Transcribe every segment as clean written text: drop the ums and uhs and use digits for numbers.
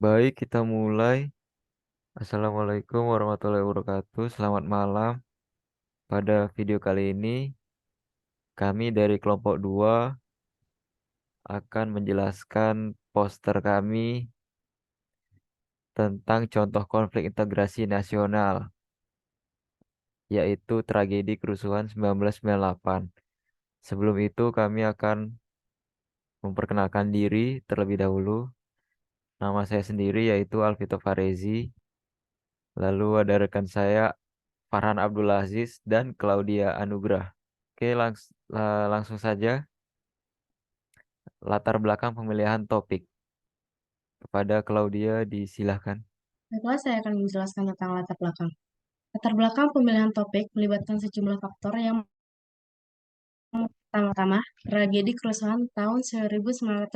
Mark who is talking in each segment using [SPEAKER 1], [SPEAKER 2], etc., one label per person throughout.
[SPEAKER 1] Baik, kita mulai. Assalamualaikum warahmatullahi wabarakatuh. Selamat malam. Pada video kali ini, kami dari kelompok 2 akan menjelaskan poster kami tentang contoh konflik integrasi nasional, yaitu tragedi kerusuhan 1998. Sebelum itu, kami akan memperkenalkan diri terlebih dahulu. Nama saya sendiri yaitu Alvito Farezi. Lalu ada rekan saya Farhan Abdul Aziz dan Claudia Anugrah. Oke, langsung saja latar belakang pemilihan topik. Kepada Claudia disilahkan.
[SPEAKER 2] Baiklah, saya akan menjelaskan tentang latar belakang. Latar belakang pemilihan topik melibatkan sejumlah faktor yang pertama-tama, tragedi kerusuhan tahun 1998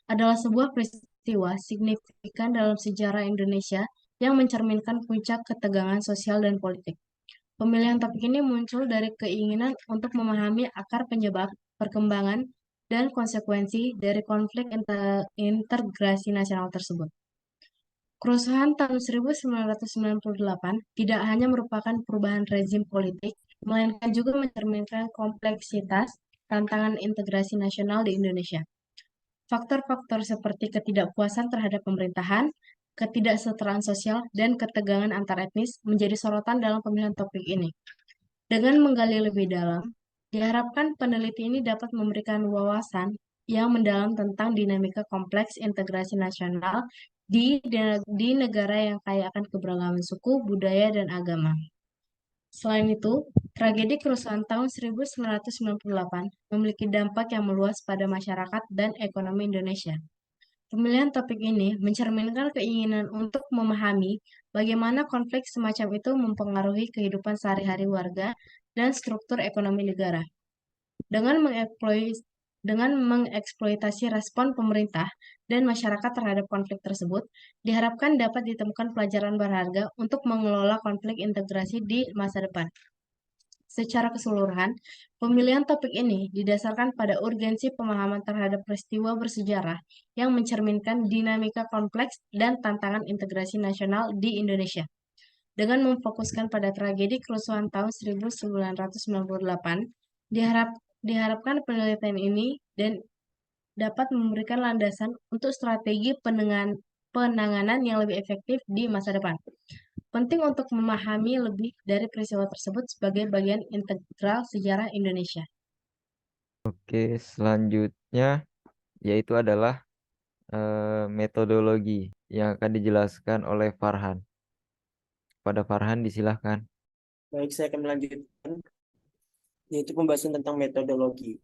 [SPEAKER 2] adalah sebuah peristiwa signifikan dalam sejarah Indonesia yang mencerminkan puncak ketegangan sosial dan politik. Pemilihan topik ini muncul dari keinginan untuk memahami akar penyebab, perkembangan, dan konsekuensi dari konflik integrasi nasional tersebut. Kerusuhan tahun 1998 tidak hanya merupakan perubahan rezim politik, melainkan juga mencerminkan kompleksitas tantangan integrasi nasional di Indonesia. Faktor-faktor seperti ketidakpuasan terhadap pemerintahan, ketidaksetaraan sosial, dan ketegangan antar etnis menjadi sorotan dalam pemilihan topik ini. Dengan menggali lebih dalam, diharapkan peneliti ini dapat memberikan wawasan yang mendalam tentang dinamika kompleks integrasi nasional di negara yang kaya akan keberagaman suku, budaya, dan agama. Selain itu, tragedi kerusuhan tahun 1998 memiliki dampak yang meluas pada masyarakat dan ekonomi Indonesia. Pemilihan topik ini mencerminkan keinginan untuk memahami bagaimana konflik semacam itu mempengaruhi kehidupan sehari-hari warga dan struktur ekonomi negara. Dengan mengeksploitasi respon pemerintah dan masyarakat terhadap konflik tersebut, diharapkan dapat ditemukan pelajaran berharga untuk mengelola konflik integrasi di masa depan. Secara keseluruhan, pemilihan topik ini didasarkan pada urgensi pemahaman terhadap peristiwa bersejarah yang mencerminkan dinamika kompleks dan tantangan integrasi nasional di Indonesia. Dengan memfokuskan pada tragedi kerusuhan tahun 1998, diharapkan penelitian ini dan dapat memberikan landasan untuk strategi penanganan yang lebih efektif di masa depan. Penting untuk memahami lebih dari peristiwa tersebut sebagai bagian integral sejarah Indonesia.
[SPEAKER 1] Oke, selanjutnya yaitu adalah metodologi yang akan dijelaskan oleh Farhan. Pada Farhan disilahkan.
[SPEAKER 3] Baik, saya akan melanjutkan, yaitu pembahasan tentang metodologi,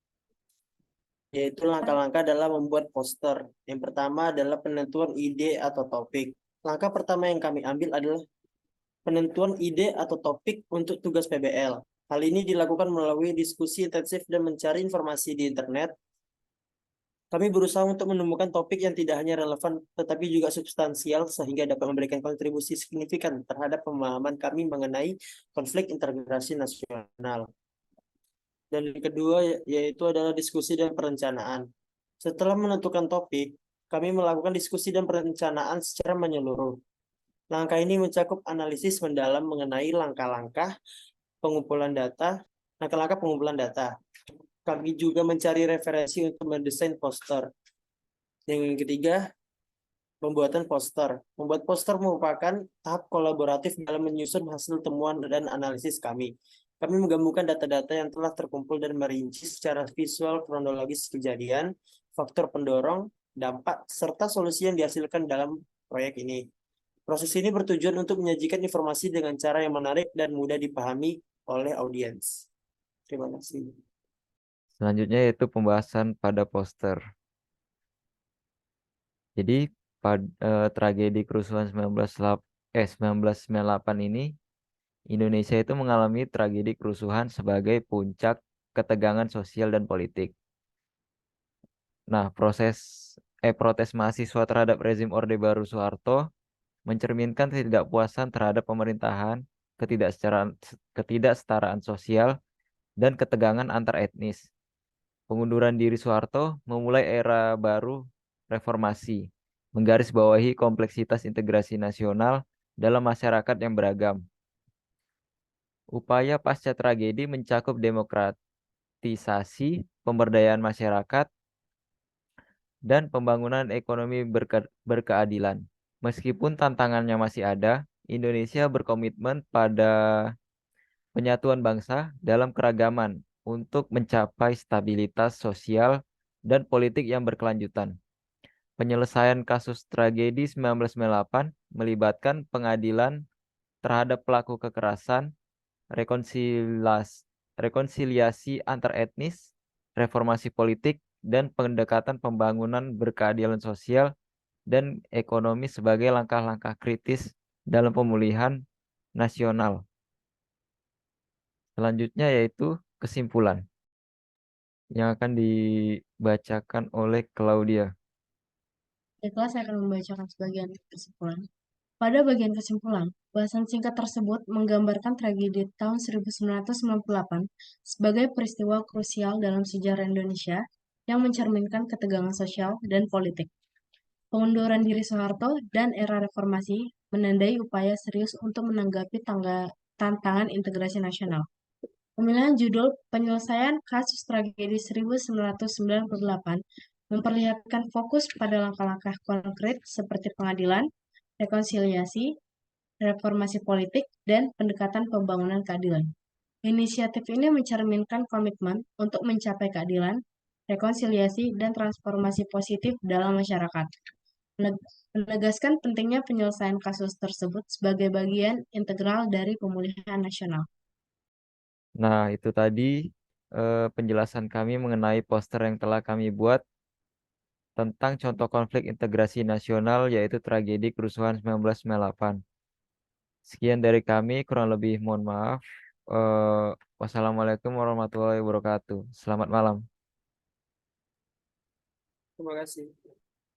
[SPEAKER 3] yaitu langkah-langkah dalam membuat poster. Yang pertama adalah penentuan ide atau topik. Langkah pertama yang kami ambil adalah penentuan ide atau topik untuk tugas PBL. Hal ini dilakukan melalui diskusi intensif dan mencari informasi di internet. Kami berusaha untuk menemukan topik yang tidak hanya relevan, tetapi juga substansial sehingga dapat memberikan kontribusi signifikan terhadap pemahaman kami mengenai konflik integrasi nasional. Dan yang kedua yaitu adalah diskusi dan perencanaan. Setelah menentukan topik, kami melakukan diskusi dan perencanaan secara menyeluruh. Langkah ini mencakup analisis mendalam mengenai langkah-langkah pengumpulan data. Kami juga mencari referensi untuk mendesain poster. Yang ketiga, pembuatan poster. Membuat poster merupakan tahap kolaboratif dalam menyusun hasil temuan dan analisis kami. Kami menggabungkan data-data yang telah terkumpul dan merinci secara visual kronologis kejadian, faktor pendorong, dampak, serta solusi yang dihasilkan dalam proyek ini. Proses ini bertujuan untuk menyajikan informasi dengan cara yang menarik dan mudah dipahami oleh audiens. Terima kasih.
[SPEAKER 1] Selanjutnya yaitu pembahasan pada poster. Jadi tragedi kerusuhan 1998 ini Indonesia itu mengalami tragedi kerusuhan sebagai puncak ketegangan sosial dan politik. Nah, protes mahasiswa terhadap rezim Orde Baru Soeharto mencerminkan ketidakpuasan terhadap pemerintahan, ketidaksetaraan sosial, dan ketegangan antar etnis. Pengunduran diri Soeharto memulai era baru reformasi menggarisbawahi kompleksitas integrasi nasional dalam masyarakat yang beragam. Upaya pasca tragedi mencakup demokratisasi, pemberdayaan masyarakat, dan pembangunan ekonomi berkeadilan. Meskipun tantangannya masih ada, Indonesia berkomitmen pada penyatuan bangsa dalam keragaman untuk mencapai stabilitas sosial dan politik yang berkelanjutan. Penyelesaian kasus tragedi 1998 melibatkan pengadilan terhadap pelaku kekerasan, rekonsiliasi antar etnis, reformasi politik, dan pendekatan pembangunan berkeadilan sosial dan ekonomi sebagai langkah-langkah kritis dalam pemulihan nasional. Selanjutnya yaitu kesimpulan yang akan dibacakan oleh Claudia.
[SPEAKER 2] Baiklah, saya akan membacakan sebagian kesimpulan. Pada bagian kesimpulan, bahasan singkat tersebut menggambarkan tragedi tahun 1998 sebagai peristiwa krusial dalam sejarah Indonesia yang mencerminkan ketegangan sosial dan politik. Pengunduran diri Soeharto dan era reformasi menandai upaya serius untuk menanggapi tantangan integrasi nasional. Pemilihan judul penyelesaian kasus tragedi 1998 memperlihatkan fokus pada langkah-langkah konkret seperti pengadilan, rekonsiliasi, reformasi politik, dan pendekatan pembangunan keadilan. Inisiatif ini mencerminkan komitmen untuk mencapai keadilan, rekonsiliasi, dan transformasi positif dalam masyarakat. Menegaskan pentingnya penyelesaian kasus tersebut sebagai bagian integral dari pemulihan nasional.
[SPEAKER 1] Nah, itu tadi penjelasan kami mengenai poster yang telah kami buat tentang contoh konflik integrasi nasional yaitu tragedi kerusuhan 1998. Sekian dari kami, kurang lebih mohon maaf. Eh, Wassalamualaikum warahmatullahi wabarakatuh. Selamat malam.
[SPEAKER 3] Terima kasih.